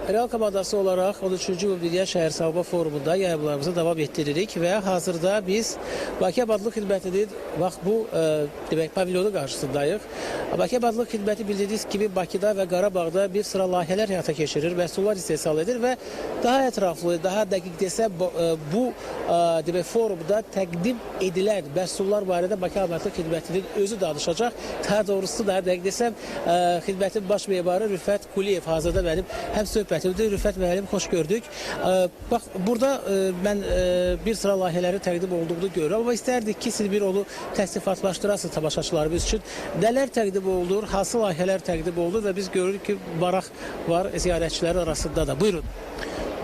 Real komandası olaraq 13-cü Ümumdünya Şəhərsalma Forumunda yayımlarımızı davam etdiririk və hazırda biz Bakı Abadlıq Xidmətinin bu demək pavilyonu qarşısındayıq. Bakı Abadlıq Xidməti bildiyiniz kimi Bakıda və Qarabağda bir sıra layihələr həyata keçirir, məhsullar istehsal edir və daha ətraflı, daha dəqiq desəm bu demək forumda təqdim edilən məhsullar barədə Bakı Abadlıq Xidmətinin özü danışacaq. Daha doğrusu daha dəqiq desəm xidmətin baş memarı Rüfət Quliyev hazırda mənim həm söhbətimdir. Rüfət müəllim, xoş gördük. Bax, burada mən bir sıra layihələri təqdim olduğunu görürəm, amma istərdik ki, siz bir onu təsnifatlaşdırasınız tamaşaçılarımız üçün. Nələr təqdim olunur, hansı layihələr təqdim olunur və biz görürük ki, maraq var ziyarətçilərin arasında da. Buyurun.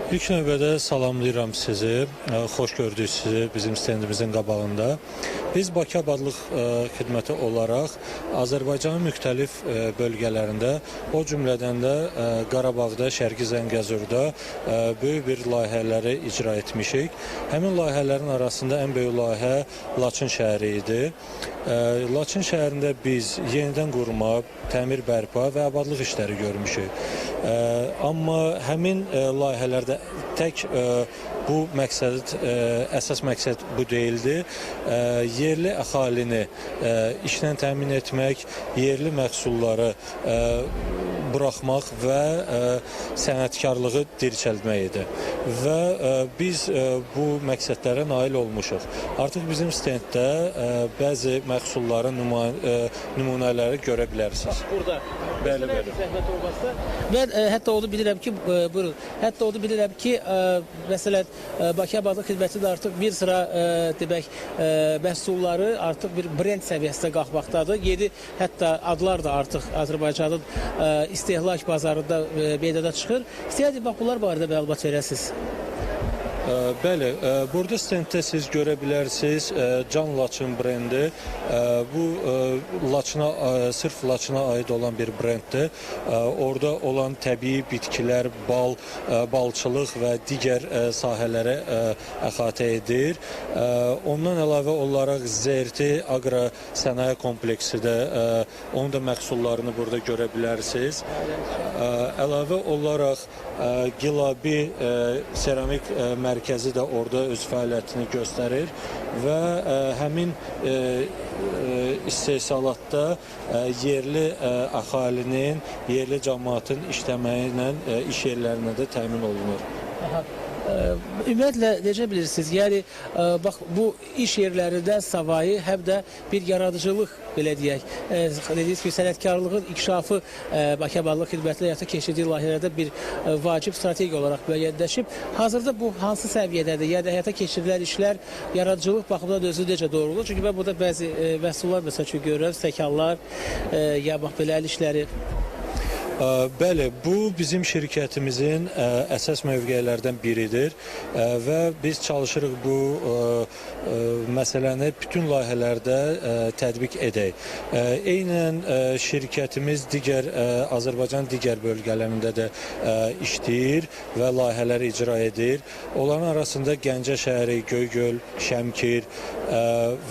İlk növbədə salamlayıram sizi, xoş gördük sizi bizim stendimizin qabağında. Biz Bakı Abadlıq Xidməti olaraq Azərbaycanın müxtəlif bölgələrində, o cümlədən də Qarabağda, Şərqi Zəngəzurda böyük bir layihələri icra etmişik. Həmin layihələrin arasında ən böyük layihə Laçın şəhəri idi. Laçın şəhərində biz yenidən qurma, təmir bərpa və abadlıq işləri görmüşük. Amma həmin layihələrdə tək bu məqsəd, əsas məqsəd bu deyildi. Yerli əhalini işlə təmin etmək, yerli məhsulları buraxmaq və sənətkarlığı dirçəltmək idi. Və biz bu məqsədlərə nail olmuşuq. Artıq bizim stenddə bəzi məhsulların nümunələri görə bilərsiniz. Burada. Bəli, bəli. Zəhmət olmazsa. Mən hətta onu bilirəm ki, buyurun. Hətta onu bilirəm ki, məsələn, Bakı Abadlıq Xidmətinin artıq bir sıra demək məhsulları artıq bir brend səviyyəsində qalxmaqdadır. Yeni hətta adlar da artıq Azərbaycanın istehlak bazarında meydana çıxır. İstəyərdik, bax, bunlar barədə məlumat verəsiniz. Bəli, burada stenddə siz görə bilərsiniz Can Laçın brendi. Bu sırf Laçına aid olan bir brenddir. Orada olan təbii bitkilər, balçılıq və digər sahələrə əhatə edir. Ondan əlavə olaraq ZRT Agro Sənaye Kompleksi də onun da məhsullarını burada görə bilərsiniz. Əlavə olaraq Gilabi Seramik Mərkəzi də orada öz fəaliyyətini göstərir və həmin istehsalatda yerli əhalinin, yerli cəmaatın işləməyi ilə iş yerlərinə də təmin olunur. Ümumiyyətlə, necə bilirsiniz, yəni, bax, bu iş yerlərində savayı həm də bir yaradıcılıq, belə deyək, dediyiniz ki, sənətkarlığın inkişafı Bakı Abadlıq Xidmətinin həyata keçirdiyi layihələrdə bir vacib strategiya olaraq müəyyənləşib. Hazırda bu hansı səviyyədədir? Yəni, həyata keçirilən işlər yaradıcılıq baxımından özü necə doğrulur? Çünki mən burada bəzi məhsullar, məsəl üçün, görürəm, stəkanlar, ya bax, belə əl işləri. Bəli, bu bizim şirkətimizin əsas mövqelərdən biridir və biz çalışırıq bu məsələni bütün layihələrdə tətbiq edək. Eynən şirkətimiz Azərbaycan digər bölgələrində də işləyir və layihələri icra edir. Onların arasında Gəncə şəhəri, Göygöl, Şəmkir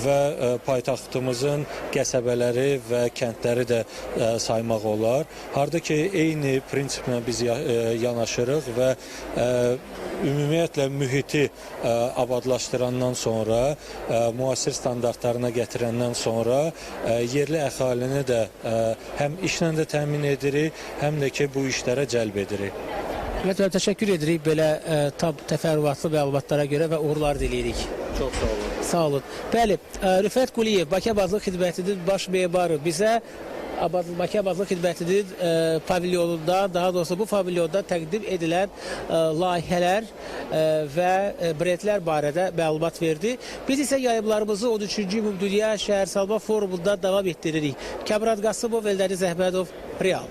və paytaxtımızın qəsəbələri və kəndləri də saymaq olar. Harda ki, eyni prinsiplə biz yanaşırıq və ümumiyyətlə mühiti abadlaşdırandan sonra, müasir standartlarına gətirəndən sonra yerli əhalini də həm işlə də təmin edirik, həm də ki, bu işlərə cəlb edirik. Təşəkkür edirik belə tam təfərrüatlı məlumatlara görə və uğurlar diləyirik. Çox sağ olun. Sağ olun. Bəli, Rüfət Quliyev, Bakı Abadlıq Xidmətinin baş memarı bizə Bakı Abadlıq Xidmətinin pavilyonunda, daha doğrusu bu pavilyonda təqdim edilən layihələr və brendlər barədə məlumat verdi. Biz isə yayımlarımızı 13-cü Ümumdünya Şəhərsalma Forumunda davam etdiririk. Kəmran Qasımov, Eldəniz Əhmədov, Real.